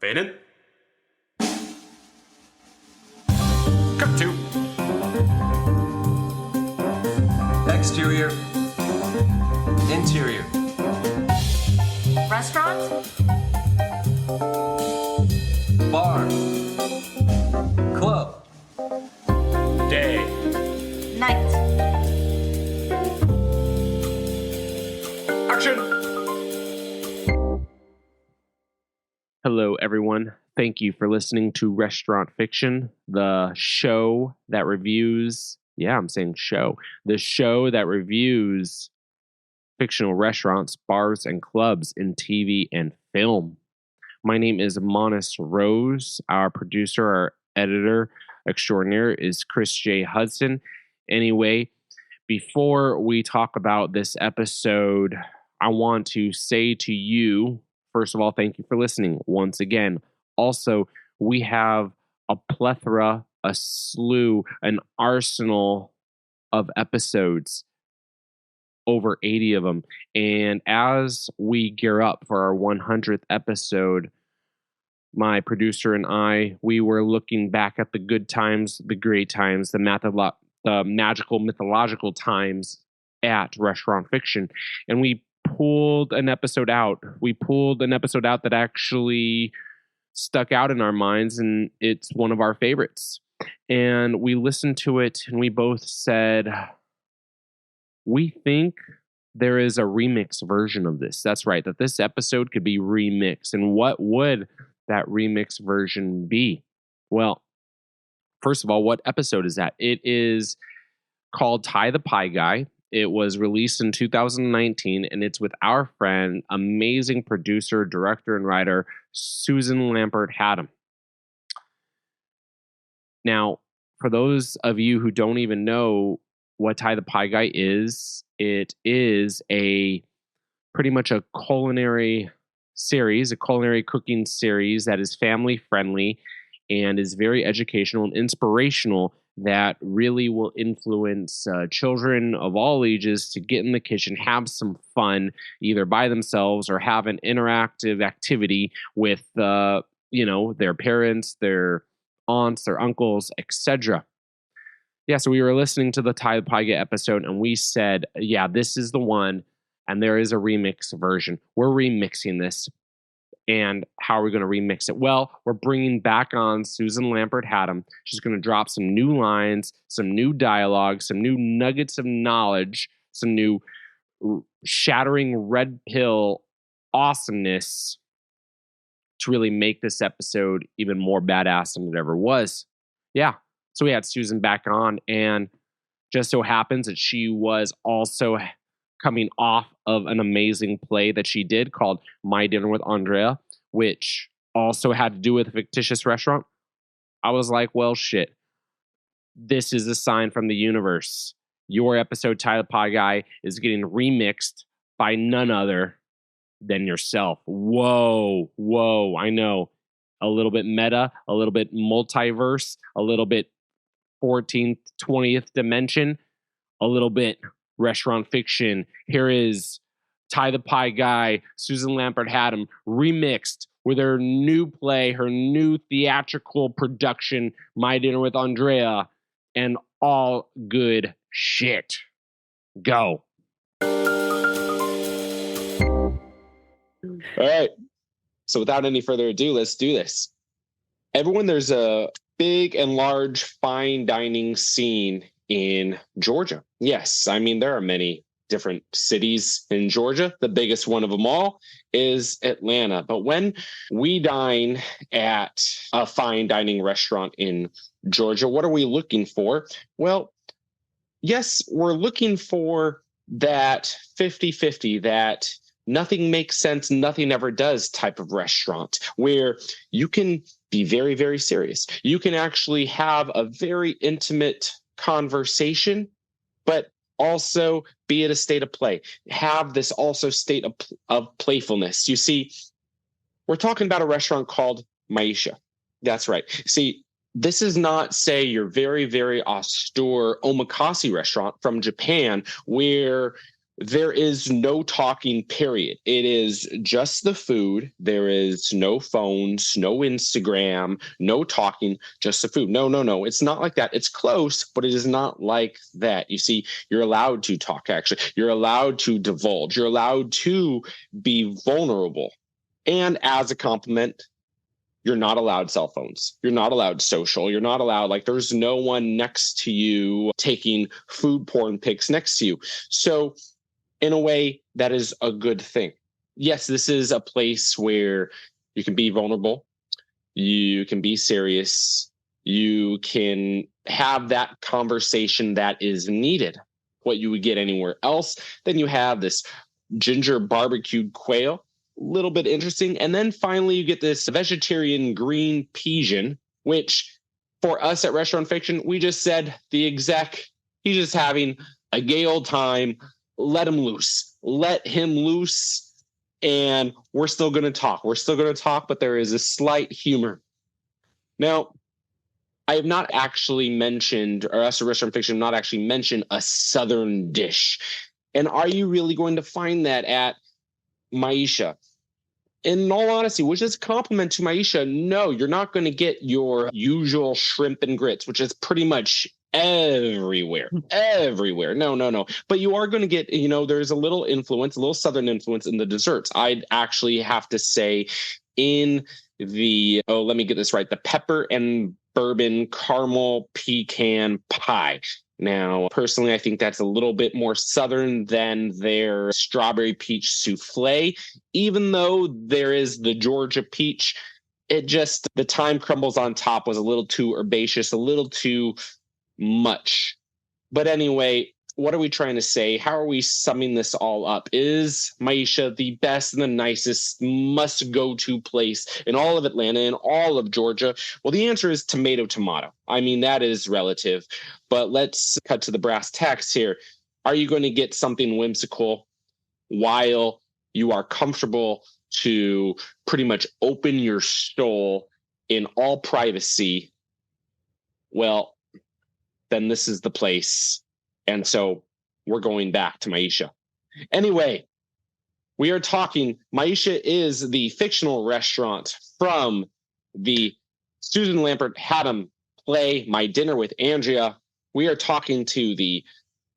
Fade in. Cut to. Exterior. Interior. Restaurant? Bar. Club. Day. Night. Action. Hello, everyone. Thank you for listening to Restaurant Fiction, the show that reviews, the show that reviews fictional restaurants, bars, and clubs in TV and film. My name is Monis Rose. Our producer, our editor extraordinaire is Chris J. Hudson. Anyway, before we talk about this episode, I want to say to you, first of all, thank you for listening once again. Also, we have a plethora, a slew, an arsenal of episodes, over 80 of them. And as we gear up for our 100th episode, my producer and I, we were looking back at the good times, the great times, the magical, mythological times at Restaurant Fiction. And we pulled an episode out. That actually stuck out in our minds, and it's one of our favorites. And we listened to it, and we both said, we think there is a remix version of this. That's right, that this episode could be remixed. And what would that remix version be? Well, first of all, what episode is that? It is called Ty the Pie Guy. It was released in 2019, and it's with our friend, amazing producer, director, and writer, Susan Lambert Hatem. Now, for those of you who don't even know what Ty the Pie Guy is, it is pretty much a culinary cooking series that is family friendly and is very educational and inspirational, that really will influence children of all ages to get in the kitchen, have some fun, either by themselves or have an interactive activity with their parents, their aunts, their uncles, etc. Yeah, so we were listening to the Ty the Pie Guy episode, and we said, yeah, this is the one, and there is a remix version. We're remixing this. And how are we going to remix it? Well, we're bringing back on Susan Lambert Hatem. She's going to drop some new lines, some new dialogue, some new nuggets of knowledge, some new shattering red pill awesomeness to really make this episode even more badass than it ever was. Yeah. So we had Susan back on, and just so happens that she was also coming off of an amazing play that she did called My Dinner with Andrea, which also had to do with a fictitious restaurant. I was like, well, shit. This is a sign from the universe. Your episode, Ty the Pie Guy, is getting remixed by none other than yourself. Whoa, I know. A little bit meta, a little bit multiverse, a little bit 14th, 20th dimension, a little bit Restaurant Fiction. Here is Ty the Pie Guy, Susan Lambert Hatem, remixed with her new play, her new theatrical production, My Dinner with Andrea, and all good shit. Go. All right. So without any further ado, let's do this. Everyone, there's a big and large fine dining scene in Georgia. Yes, I mean, there are many different cities in Georgia. The biggest one of them all is Atlanta. But when we dine at a fine dining restaurant in Georgia, what are we looking for? Well, yes, we're looking for that 50-50, that nothing makes sense, nothing ever does type of restaurant, where you can be very, very serious. You can actually have a very intimate conversation, but also be at a state of play. Have this also state of playfulness. You see, we're talking about a restaurant called Maisha. That's right. See, this is not, say, your very, very austere omakase restaurant from Japan, where there is no talking, period. It is just the food. There is no phones, no Instagram, no talking, just the food. No. It's not like that. It's close, but it is not like that. You see, you're allowed to talk, actually. You're allowed to divulge. You're allowed to be vulnerable. And as a compliment, you're not allowed cell phones. You're not allowed social. You're not allowed, like, there's no one next to you taking food porn pics next to you. So in a way, that is a good thing. Yes, this is a place where you can be vulnerable. You can be serious. You can have that conversation that is needed. What you would get anywhere else. Then you have this ginger barbecued quail, a little bit interesting. And then finally, you get this vegetarian green pigeon, which for us at Restaurant Fiction, we just said the exec, he's just having a gay old time. Let him loose. Let him loose. And we're still going to talk. We're still going to talk, but there is a slight humor. Now, I have not actually mentioned, or us at Restaurant Fiction have not actually mentioned a Southern dish. And are you really going to find that at Maisha? In all honesty, which is a compliment to Maisha, no, you're not going to get your usual shrimp and grits, which is pretty much everywhere. No. But you are going to get, there's a little influence, a little Southern influence in the desserts. I'd actually have to say in the, let me get this right, the pepper and bourbon caramel pecan pie. Now, personally, I think that's a little bit more Southern than their strawberry peach souffle. Even though there is the Georgia peach, the thyme crumbles on top was a little too herbaceous, a little too much. But anyway, what are we trying to say? How are we summing this all up? Is Maisha the best and the nicest must-go-to place in all of Atlanta and all of Georgia? Well, the answer is tomato. I mean, that is relative. But let's cut to the brass tacks here. Are you going to get something whimsical while you are comfortable to pretty much open your soul in all privacy? Well, then this is the place. And so we're going back to Maisha. Anyway, we are talking. Maisha is the fictional restaurant from the Susan Lambert Hatem play, My Dinner with Andrea. We are talking to the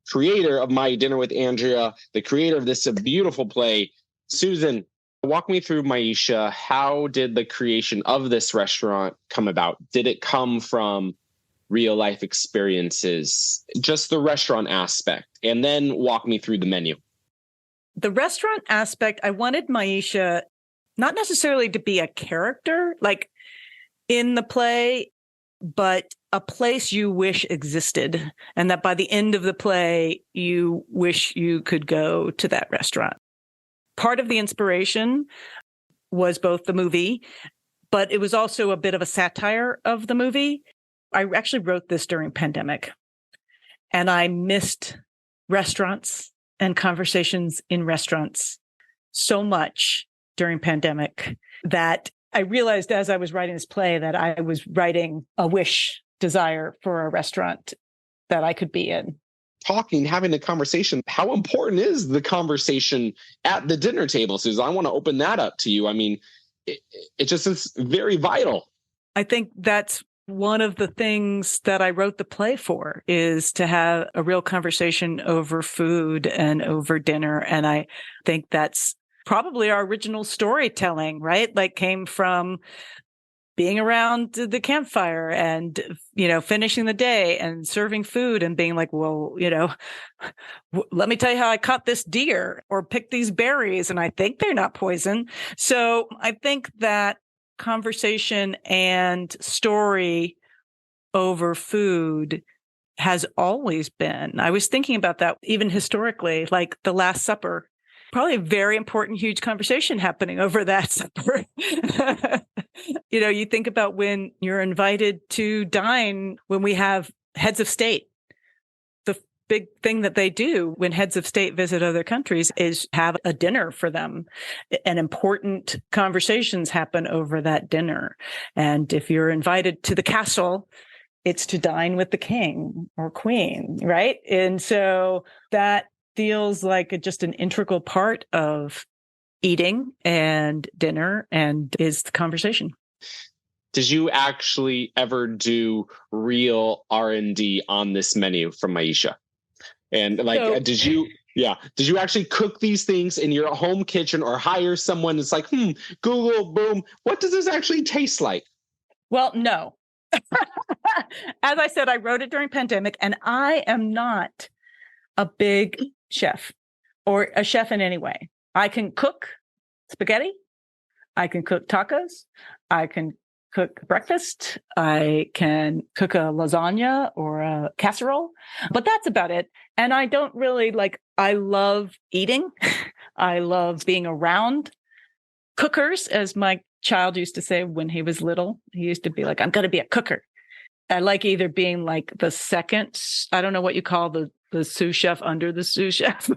creator of My Dinner with Andrea, the creator of this beautiful play. Susan, walk me through Maisha. How did the creation of this restaurant come about? Did it come from real life experiences, just the restaurant aspect, and then walk me through the menu? The restaurant aspect, I wanted Maisha not necessarily to be a character like in the play, but a place you wish existed, and that by the end of the play, you wish you could go to that restaurant. Part of the inspiration was both the movie, but it was also a bit of a satire of the movie. I actually wrote this during pandemic, and I missed restaurants and conversations in restaurants so much during pandemic that I realized as I was writing this play that I was writing a desire for a restaurant that I could be in. Having a conversation. How important is the conversation at the dinner table, Susan? I want to open that up to you. I mean, it just is very vital. I think that's one of the things that I wrote the play for, is to have a real conversation over food and over dinner. And I think that's probably our original storytelling, right? Like came from being around the campfire and, finishing the day and serving food and being like, well, let me tell you how I caught this deer or picked these berries. And I think they're not poison. So I think that conversation and story over food has always been. I was thinking about that even historically, like the Last Supper, probably a very important, huge conversation happening over that supper. You think about when you're invited to dine, when we have heads of state, the big thing that they do when heads of state visit other countries is have a dinner for them, and important conversations happen over that dinner. And if you're invited to the castle, it's to dine with the king or queen, right? And so that feels like just an integral part of eating and dinner and is the conversation. Did you actually ever do real R&D on this menu from Maisha? And did you actually cook these things in your home kitchen or hire someone that's like, Google, boom, what does this actually taste like? Well, no. As I said, I wrote it during pandemic, and I am not a big chef or a chef in any way. I can cook spaghetti. I can cook tacos. I can cook breakfast. I can cook a lasagna or a casserole, but that's about it. And I don't really I love eating. I love being around cookers, as my child used to say when he was little. He used to be like, I'm going to be a cooker. I like either being like the second, I don't know what you call the sous chef under the sous chef.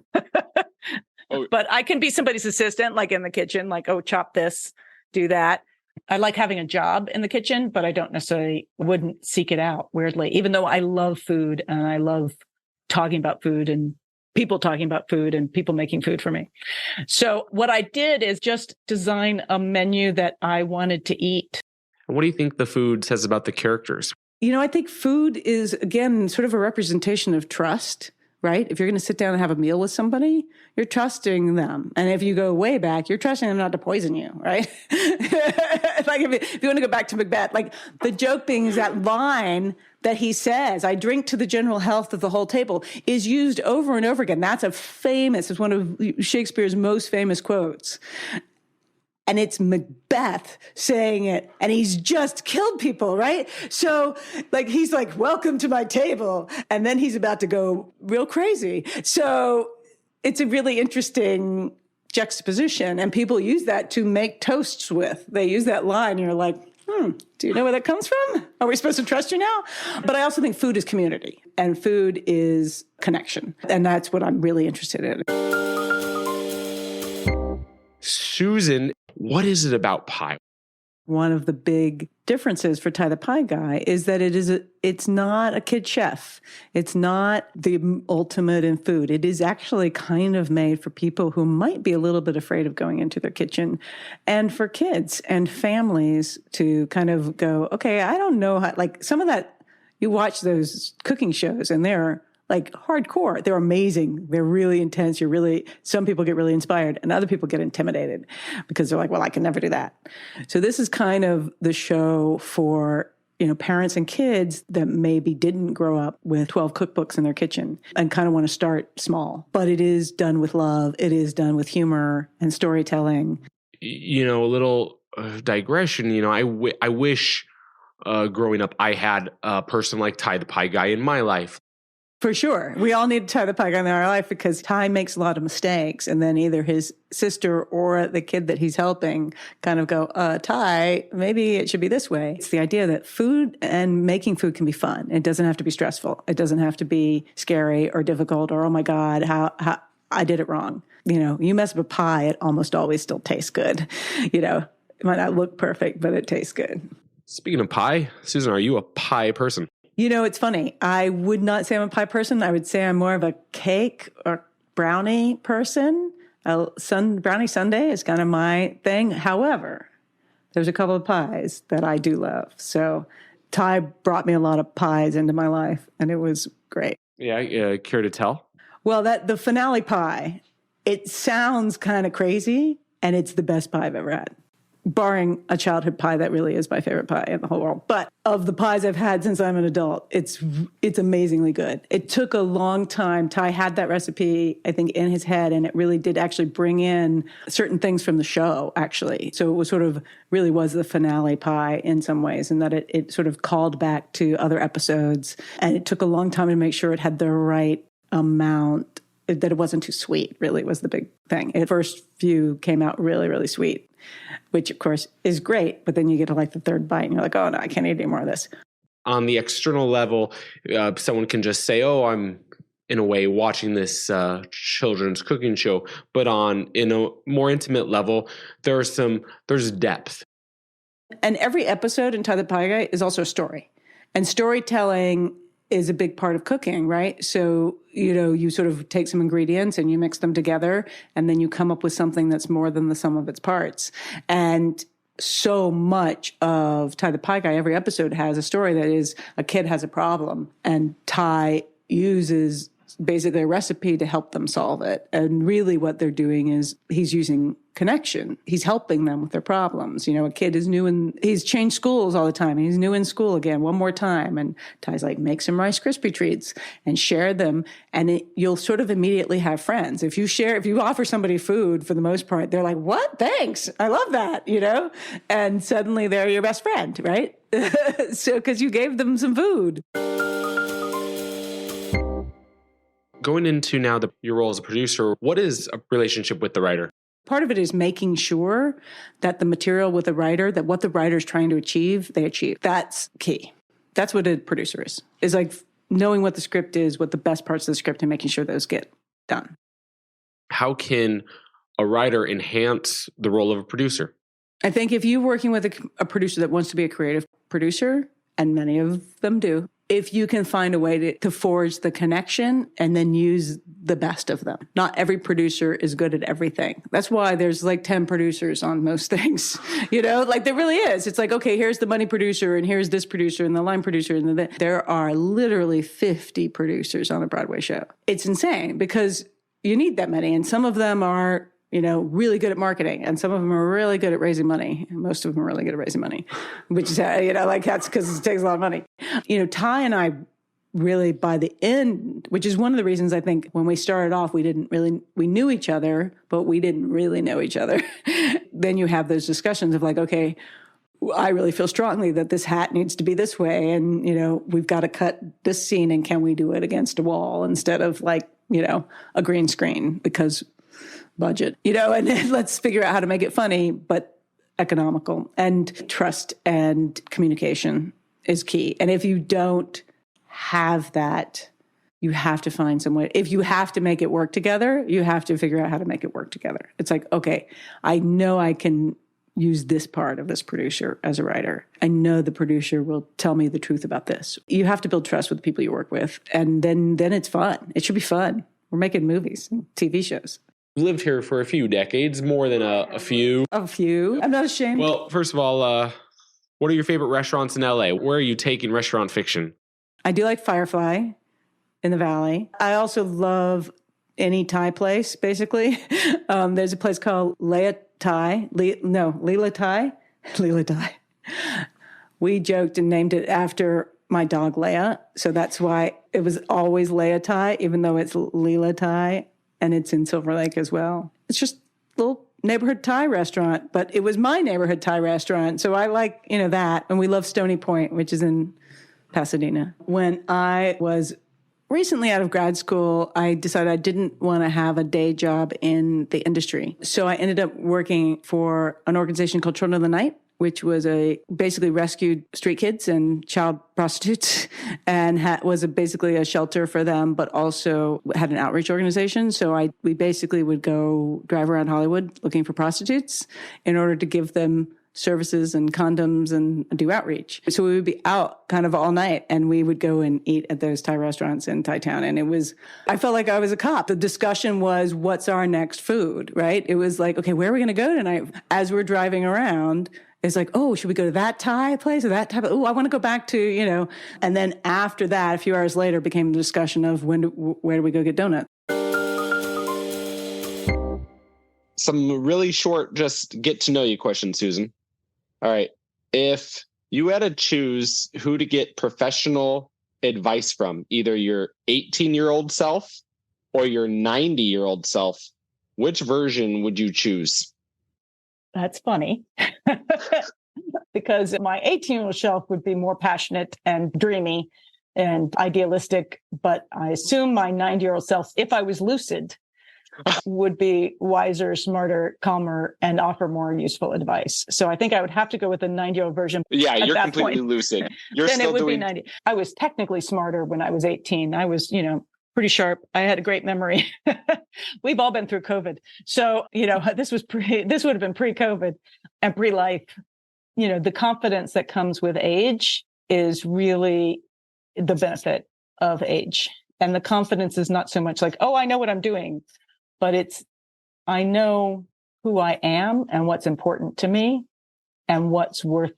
But I can be somebody's assistant, like in the kitchen, like, oh, chop this, do that. I like having a job in the kitchen, but I don't necessarily wouldn't seek it out, weirdly, even though I love food and I love talking about food and people talking about food and people making food for me. So what I did is just design a menu that I wanted to eat. What do you think the food says about the characters? I think food is, again, sort of a representation of trust, right? If you're going to sit down and have a meal with somebody, you're trusting them. And if you go way back, you're trusting them not to poison you, right? If you want to go back to Macbeth, the joke being is that line that he says, I drink to the general health of the whole table, is used over and over again. It's one of Shakespeare's most famous quotes. And it's Macbeth saying it, and he's just killed people, right? So, he's like, welcome to my table. And then he's about to go real crazy. So it's a really interesting juxtaposition, and people use that to make toasts with. They use that line, and you're like, do you know where that comes from? Are we supposed to trust you now? But I also think food is community, and food is connection. And that's what I'm really interested in. Susan, what is it about pie? One of the big differences for Ty the Pie Guy is that it's not a kid chef. It's not the ultimate in food. It is actually kind of made for people who might be a little bit afraid of going into their kitchen, and for kids and families to kind of go, okay, I don't know how, some of that, you watch those cooking shows and they're hardcore. They're amazing. They're really intense. Some people get really inspired and other people get intimidated because they're like, well, I can never do that. So this is kind of the show for, parents and kids that maybe didn't grow up with 12 cookbooks in their kitchen and kind of want to start small. But it is done with love. It is done with humor and storytelling. A little digression, I wish growing up I had a person like Ty the Pie Guy in my life. For sure. We all need Ty the Pie Guy in our life because Ty makes a lot of mistakes. And then either his sister or the kid that he's helping kind of go, Ty, maybe it should be this way. It's the idea that food and making food can be fun. It doesn't have to be stressful. It doesn't have to be scary or difficult or, oh my God, how I did it wrong. You mess up a pie, it almost always still tastes good. It might not look perfect, but it tastes good. Speaking of pie, Susan, are you a pie person? It's funny. I would not say I'm a pie person. I would say I'm more of a cake or brownie person. Brownie sundae is kind of my thing. However, there's a couple of pies that I do love. So Ty brought me a lot of pies into my life, and it was great. Yeah, care to tell? Well, the finale pie, it sounds kind of crazy, and it's the best pie I've ever had. Barring a childhood pie, that really is my favorite pie in the whole world. But of the pies I've had since I'm an adult, it's amazingly good. It took a long time. Ty had that recipe, I think, in his head, and it really did actually bring in certain things from the show, actually. So it was really was the finale pie in some ways, in that it sort of called back to other episodes. And it took a long time to make sure it had the right amount, that it wasn't too sweet, really was the big thing. The first few came out really, really sweet, which of course is great. But then you get to the third bite and you're like, oh no, I can't eat any more of this. On the external level, someone can just say, oh, I'm in a way watching this children's cooking show. But in a more intimate level, there's depth. And every episode in Ty the Pie Guy is also a story. And storytelling is a big part of cooking, right? So, you sort of take some ingredients and you mix them together, and then you come up with something that's more than the sum of its parts. And so much of Ty the Pie Guy, every episode has a story that is a kid has a problem, and Ty uses basically a recipe to help them solve it. And really what they're doing is he's using connection. He's helping them with their problems. A kid is new and he's changed schools all the time. He's new in school again, one more time. And Ty's like, make some Rice Krispie treats and share them. And you'll sort of immediately have friends. If you offer somebody food, for the most part, they're like, what? Thanks. I love that, and suddenly they're your best friend, right? So, cause you gave them some food. Going into now your role as a producer, what is a relationship with the writer? Part of it is making sure that the material with the writer, that what the writer is trying to achieve, they achieve. That's key. That's what a producer is like knowing what the script is, what the best parts of the script, and making sure those get done. How can a writer enhance the role of a producer? I think if you're working with a producer that wants to be a creative producer, and many of them do, if you can find a way to forge the connection and then use the best of them. Not every producer is good at everything. That's why there's like 10 producers on most things, like there really is. It's like, okay, here's the money producer and here's this producer and the line producer. And there are literally 50 producers on a Broadway show. It's insane because you need that many. And some of them are, really good at marketing. And some of them are really good at raising money. Most of them are really good at raising money, which is, that's because it takes a lot of money. Ty and I really, by the end, which is one of the reasons I think when we started off, we knew each other, but we didn't really know each other. Then you have those discussions of like, okay, I really feel strongly that this hat needs to be this way. And, we've got to cut this scene and can we do it against a wall instead of like, a green screen because budget, and then let's figure out how to make it funny, but economical. And trust and communication is key. And if you don't have that, you have to find some way. If you have to make it work together, you have to figure out how to make it work together. It's like, okay, I know I can use this part of this producer as a writer. I know the producer will tell me the truth about this. You have to build trust with the people you work with. And then it's fun. It should be fun. We're making movies and TV shows. You've lived here for a few decades, more than a few. A few. I'm not ashamed. Well, first of all, what are your favorite restaurants in LA? Where are you taking restaurant fiction? I do like Firefly in the Valley. I also love any Thai place, basically. There's a place called Leela Thai. Leela Thai. We joked and named it after my dog Leia. So that's why it was always Leia Thai, even though it's Leela Thai. And it's in Silver Lake as well. It's just a little neighborhood Thai restaurant, but it was my neighborhood Thai restaurant. So I like, that. And we love Stony Point, which is in Pasadena. When I was recently out of grad school, I decided I didn't want to have a day job in the industry. So I ended up working for an organization called Children of the Night, which was basically rescued street kids and child prostitutes and was basically a shelter for them, but also had an outreach organization. So we basically would go drive around Hollywood looking for prostitutes in order to give them services and condoms and do outreach. So we would be out kind of all night and we would go and eat at those Thai restaurants in Thai town. And I felt like I was a cop. The discussion was, what's our next food, right? It was like, okay, where are we going to go tonight? As we're driving around, it's like, oh, should we go to that Thai place or that type of, oh, I want to go back to, And then after that, a few hours later, became the discussion of where do we go get donuts? Some really short, just get to know you questions, Susan. All right. If you had to choose who to get professional advice from, either your 18-year-old self or your 90-year-old self, which version would you choose? That's funny. Because my 18-year-old self would be more passionate and dreamy and idealistic, but I assume my 90-year-old self, if I was lucid, would be wiser, smarter, calmer, and offer more useful advice. So I think I would have to go with the 90-year-old version. Yeah, you're completely lucid. You're then still it would doing... be 90. I was technically smarter when I was 18. I was, pretty sharp. I had a great memory. We've all been through COVID. So, this would have been pre-COVID and pre-life. The confidence that comes with age is really the benefit. of age. And the confidence is not so much like, oh, I know what I'm doing, but it's, I know who I am and what's important to me and what's worth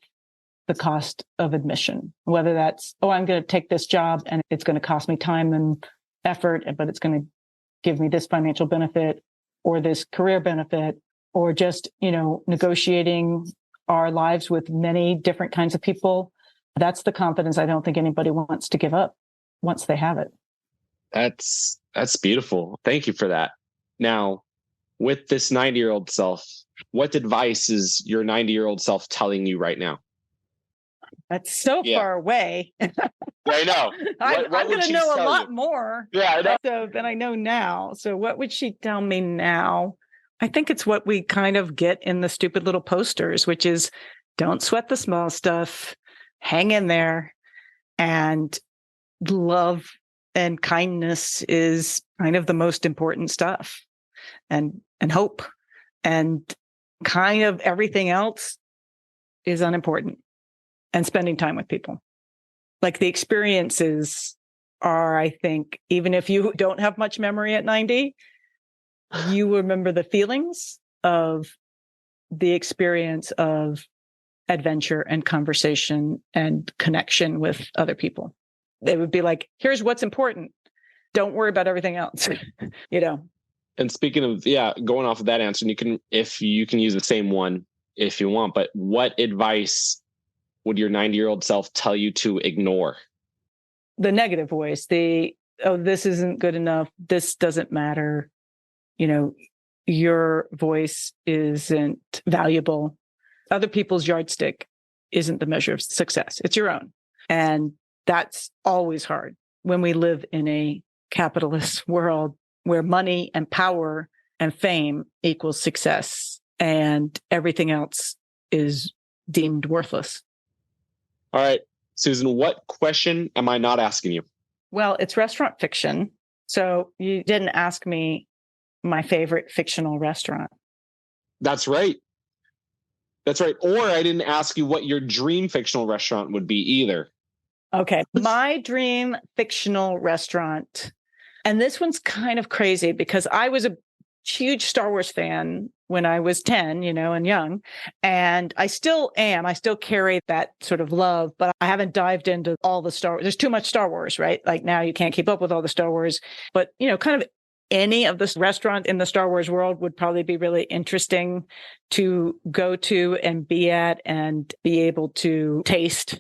the cost of admission. Whether that's, oh, I'm going to take this job and it's going to cost me time and effort, but it's going to give me this financial benefit or this career benefit, or just, negotiating our lives with many different kinds of people. That's the confidence I don't think anybody wants to give up once they have it. That's beautiful. Thank you for that. Now, with this 90-year-old self, what advice is your 90-year-old self telling you right now? That's so far away. I know. I'm going to know a lot more I know. than I know now. So what would she tell me now? I think it's what we kind of get in the stupid little posters, which is don't sweat the small stuff, hang in there, and love and kindness is kind of the most important stuff, and hope, and kind of everything else is unimportant, and spending time with people. Like the experiences are, I think, even if you don't have much memory at 90, you remember the feelings of the experience of adventure and conversation and connection with other people. They would be like, here's what's important. Don't worry about everything else, And speaking of, going off of that answer, and you can use the same one if you want, but what advice would your 90-year-old self tell you to ignore? The negative voice, this isn't good enough. This doesn't matter. Your voice isn't valuable. Other people's yardstick isn't the measure of success. It's your own. And that's always hard when we live in a capitalist world where money and power and fame equals success and everything else is deemed worthless. All right, Susan, what question am I not asking you? Well, it's restaurant fiction. So you didn't ask me my favorite fictional restaurant. That's right. Or I didn't ask you what your dream fictional restaurant would be either. Okay. My dream fictional restaurant. And this one's kind of crazy because I was a huge Star Wars fan when I was 10, and young. And I still am. I still carry that sort of love, but I haven't dived into all the Star Wars. There's too much Star Wars, right? Like now you can't keep up with all the Star Wars, but kind of any of the restaurant in the Star Wars world would probably be really interesting to go to and be at and be able to taste.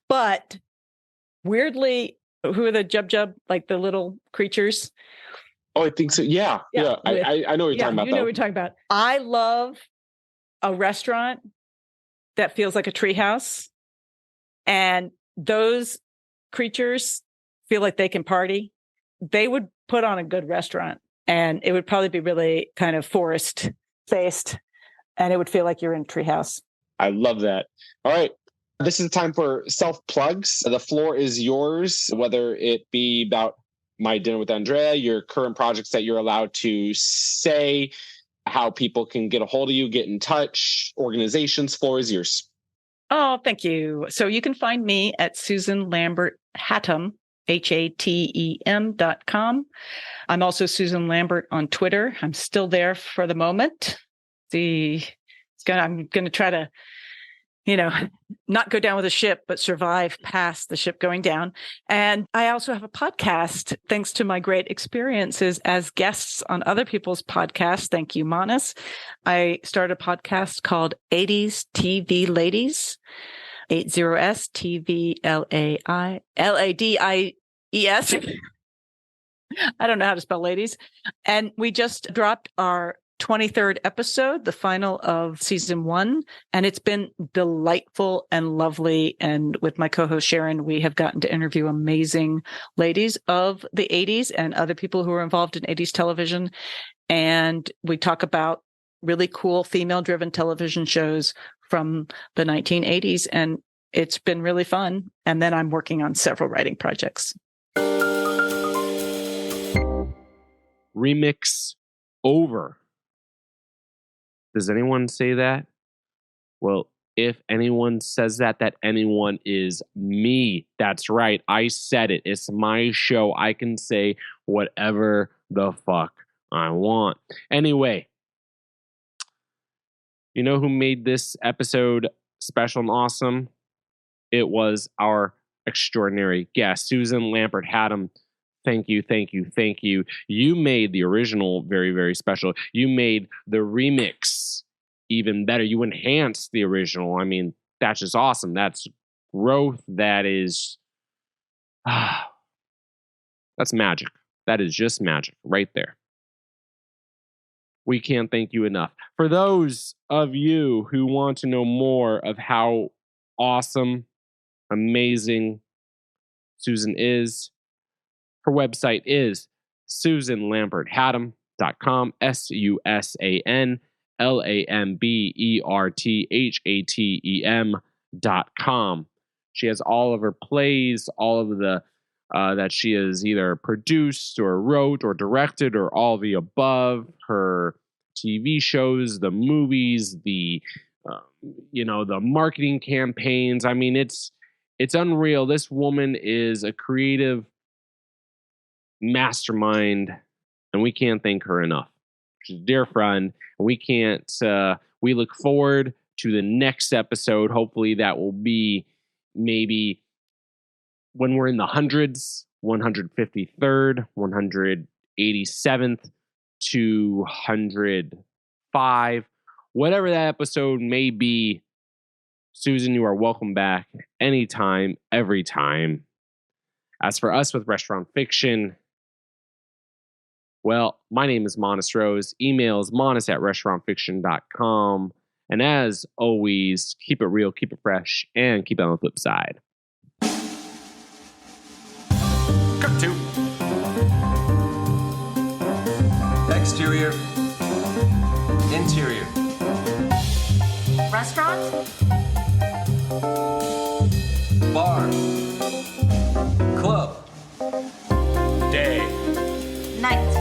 But weirdly, who are the Jub, like the little creatures? Oh, I think so. Yeah. I know what you're talking about. You know what we're talking about. I love a restaurant that feels like a treehouse, and those creatures feel like they can party. They would put on a good restaurant, and it would probably be really kind of forest based, and it would feel like you're in a treehouse. I love that. All right. This is time for self plugs. The floor is yours, whether it be about My Dinner with Andrea, your current projects that you're allowed to say, how people can get a hold of you, get in touch, organizations. Floor is yours. Oh, thank you. So you can find me at Susan Lambert Hatem, HATEM.com. I'm also Susan Lambert on Twitter. I'm still there for the moment. I'm going to try to, not go down with the ship, but survive past the ship going down. And I also have a podcast, thanks to my great experiences as guests on other people's podcasts. Thank you, Monis. I started a podcast called 80s TV Ladies, 80s TVLADIES. I don't know how to spell ladies. And we just dropped our 23rd episode, the final of season 1. And it's been delightful and lovely. And with my co-host Sharon, we have gotten to interview amazing ladies of the 80s and other people who are involved in 80s television. And we talk about really cool female-driven television shows from the 1980s. And it's been really fun. And then I'm working on several writing projects. Remix over. Does anyone say that? Well, If anyone says that anyone is me. That's right. I said it. It's my show. I can say whatever the fuck I want. Anyway, you know who made this episode special and awesome? It was our extraordinary guest, Susan Lambert Hatem. Thank you, thank you, thank you. You made the original very, very special. You made the remix even better. You enhanced the original. I mean, that's just awesome. That's growth. That is, that's magic. That is just magic right there. We can't thank you enough. For those of you who want to know more of how awesome, amazing Susan is, her website is susanlamberthatem.com, SusanLamberthatem.com. She has all of her plays, all of the that she has either produced or wrote or directed or all the above. Her TV shows, the movies, the the marketing campaigns. I mean, it's unreal. This woman is a creative mastermind, and we can't thank her enough. She's a dear friend, and we can't. We look forward to the next episode. Hopefully, that will be maybe when we're in the hundreds, 153rd, 187th, 205, whatever that episode may be. Susan, you are welcome back anytime, every time. As for us with Restaurant Fiction, well, my name is Monis Rose. Email is monis@restaurantfiction.com. And as always, keep it real, keep it fresh, and keep it on the flip side. Cut to. Exterior. Interior. Restaurant? Bar. Club. Day. Night.